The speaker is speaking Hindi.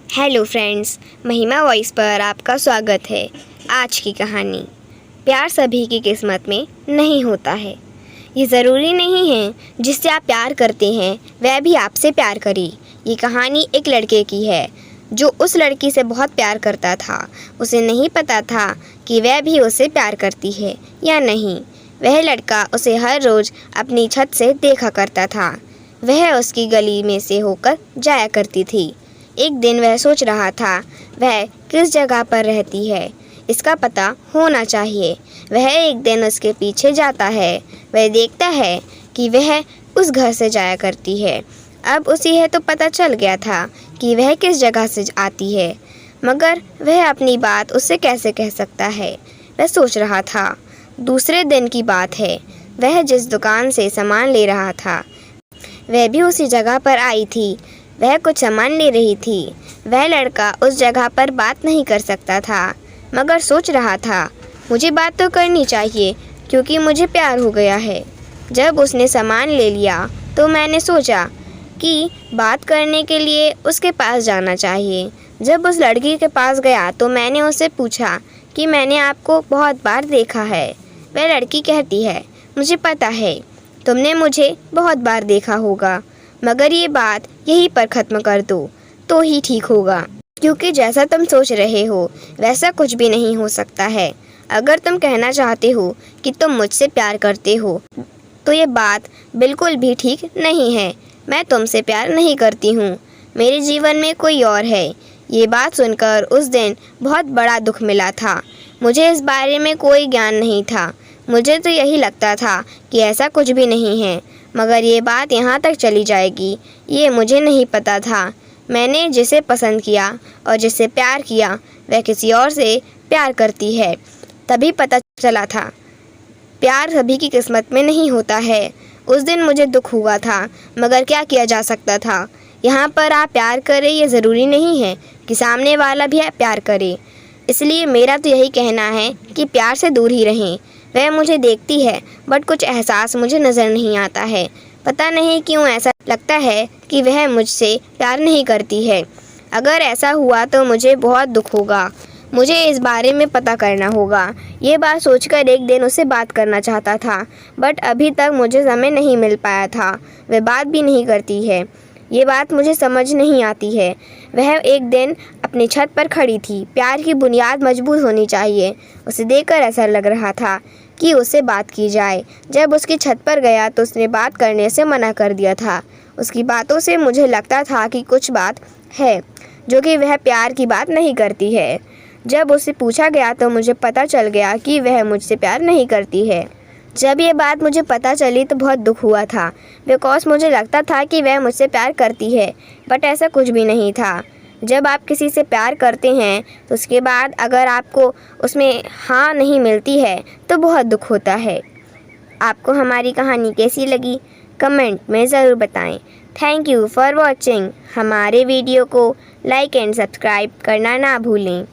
हेलो फ्रेंड्स, महिमा वॉइस पर आपका स्वागत है। आज की कहानी, प्यार सभी की किस्मत में नहीं होता है। ये ज़रूरी नहीं है जिससे आप प्यार करते हैं वह भी आपसे प्यार करे। ये कहानी एक लड़के की है जो उस लड़की से बहुत प्यार करता था। उसे नहीं पता था कि वह भी उसे प्यार करती है या नहीं। वह लड़का उसे हर रोज़ अपनी छत से देखा करता था। वह उसकी गली में से होकर जाया करती थी। एक दिन वह सोच रहा था वह किस जगह पर रहती है, इसका पता होना चाहिए। वह एक दिन उसके पीछे जाता है। वह देखता है कि वह उस घर से जाया करती है। अब उसे यह तो पता चल गया था कि वह किस जगह से आती है, मगर वह अपनी बात उससे कैसे कह सकता है, वह सोच रहा था। दूसरे दिन की बात है। वह जिस दुकान से सामान ले रहा था वह भी उसी जगह पर आई थी। वह कुछ सामान ले रही थी। वह लड़का उस जगह पर बात नहीं कर सकता था, मगर सोच रहा था मुझे बात तो करनी चाहिए क्योंकि मुझे प्यार हो गया है। जब उसने सामान ले लिया तो मैंने सोचा कि बात करने के लिए उसके पास जाना चाहिए। जब उस लड़की के पास गया तो मैंने उससे पूछा कि मैंने आपको बहुत बार देखा है। वह लड़की कहती है, मुझे पता है तुमने मुझे बहुत बार देखा होगा, मगर ये बात यहीं पर ख़त्म कर दो तो ही ठीक होगा, क्योंकि जैसा तुम सोच रहे हो वैसा कुछ भी नहीं हो सकता है। अगर तुम कहना चाहते हो कि तुम मुझसे प्यार करते हो तो ये बात बिल्कुल भी ठीक नहीं है। मैं तुमसे प्यार नहीं करती हूँ, मेरे जीवन में कोई और है। ये बात सुनकर उस दिन बहुत बड़ा दुख मिला था। मुझे इस बारे में कोई ज्ञान नहीं था। मुझे तो यही लगता था कि ऐसा कुछ भी नहीं है, मगर ये बात यहाँ तक चली जाएगी ये मुझे नहीं पता था। मैंने जिसे पसंद किया और जिससे प्यार किया वह किसी और से प्यार करती है। तभी पता चला था प्यार सभी की किस्मत में नहीं होता है। उस दिन मुझे दुख हुआ था, मगर क्या किया जा सकता था। यहाँ पर आप प्यार करें ये ज़रूरी नहीं है कि सामने वाला भी प्यार करे। इसलिए मेरा तो यही कहना है कि प्यार से दूर ही रहें। वह मुझे देखती है बट कुछ एहसास मुझे नज़र नहीं आता है। पता नहीं क्यों ऐसा लगता है कि वह मुझसे प्यार नहीं करती है। अगर ऐसा हुआ तो मुझे बहुत दुख होगा। मुझे इस बारे में पता करना होगा। ये बात सोचकर एक दिन उससे बात करना चाहता था, बट अभी तक मुझे समय नहीं मिल पाया था। वह बात भी नहीं करती है, ये बात मुझे समझ नहीं आती है। वह एक दिन अपनी छत पर खड़ी थी। प्यार की बुनियाद मजबूत होनी चाहिए। उसे देखकर ऐसा लग रहा था कि उससे बात की जाए। जब उसकी छत पर गया तो उसने बात करने से मना कर दिया था। उसकी बातों से मुझे लगता था कि कुछ बात है जो कि वह प्यार की बात नहीं करती है। जब उससे पूछा गया तो मुझे पता चल गया कि वह मुझसे प्यार नहीं करती है। जब ये बात मुझे पता चली तो बहुत दुख हुआ था, बिकॉज मुझे लगता था कि वह मुझसे प्यार करती है, बट ऐसा कुछ भी नहीं था। जब आप किसी से प्यार करते हैं तो उसके बाद अगर आपको उसमें हाँ नहीं मिलती है तो बहुत दुख होता है। आपको हमारी कहानी कैसी लगी कमेंट में ज़रूर बताएं। Thank you for watching. हमारे वीडियो को लाइक एंड सब्सक्राइब करना ना भूलें।